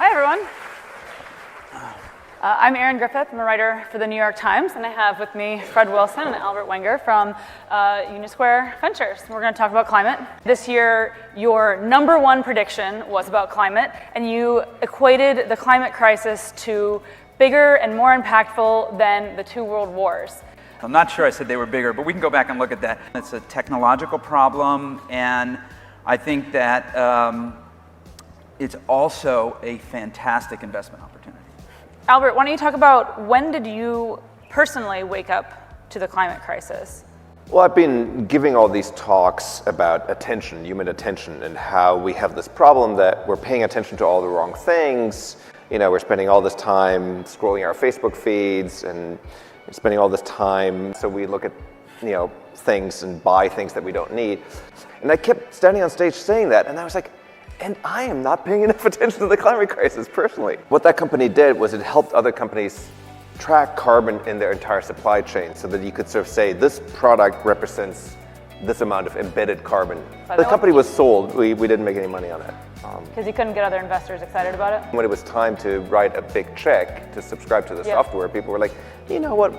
Hi, everyone. I'm Erin Griffith. I'm a writer for the New York Times, and I have with me Fred Wilson and Albert Wenger from Unisquare Ventures. We're going to talk about climate. This year, your number one prediction was about climate, and you equated the climate crisis to bigger and more impactful than the two world wars. I'm not sure I said they were bigger, but we can go back and look at that. It's a technological problem, and I think that it's also a fantastic investment opportunity. Albert, why don't you talk about when did you personally wake up to the climate crisis? Well, I've been giving all these talks about attention, human attention, and how we have this problem that we're paying attention to all the wrong things. You know, we're spending all this time scrolling our Facebook feeds and spending all this time, so we look at, things and buy things that we don't need. And I kept standing on stage saying that, and I was like, and I am not paying enough attention to the climate crisis personally. What that company did was it helped other companies track carbon in their entire supply chain so that you could sort of say, this product represents this amount of embedded carbon. The company was sold. We didn't make any money on it. Because you couldn't get other investors excited about it? When it was time to write a big check to subscribe to the software, people were like, you know what,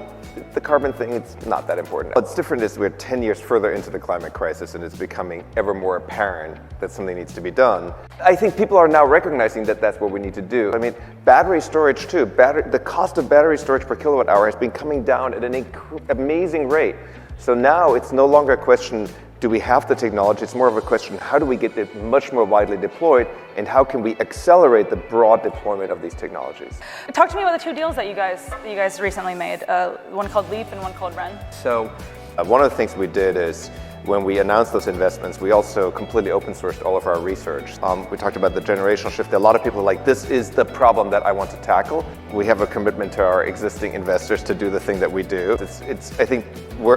the carbon thing, it's not that important. What's different is we're 10 years further into the climate crisis and it's becoming ever more apparent that something needs to be done. I think people are now recognizing that that's what we need to do. I mean, battery storage too. The cost of battery storage per kilowatt hour has been coming down at an amazing rate. So now it's no longer a question, do we have the technology? It's more of a question, how do we get it much more widely deployed, and how can we accelerate the broad deployment of these technologies? Talk to me about the two deals that you guys recently made, one called Leap and one called Ren. So one of the things we did is when we announced those investments, we also completely open sourced all of our research. We talked about the generational shift. A lot of people are like, this is the problem that I want to tackle. We have a commitment to our existing investors to do the thing that we do. I think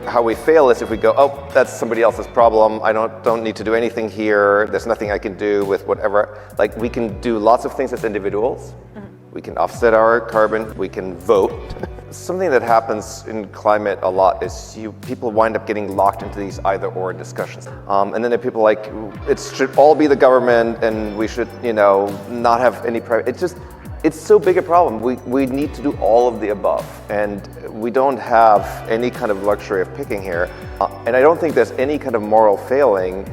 how we fail is if we go, oh, that's somebody else's problem. I don't need to do anything here. There's nothing I can do with whatever. Like, we can do lots of things as individuals. We can offset our carbon. We can vote. Something that happens in climate a lot is people wind up getting locked into these either-or discussions. And then there are people like, it should all be the government and we should, not have any private. It's so big a problem. We need to do all of the above. And we don't have any kind of luxury of picking here. And I don't think there's any kind of moral failing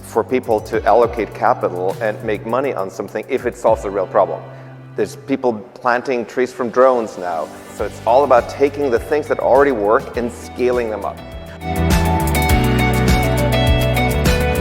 for people to allocate capital and make money on something if it solves a real problem. There's people planting trees from drones now. So it's all about taking the things that already work and scaling them up.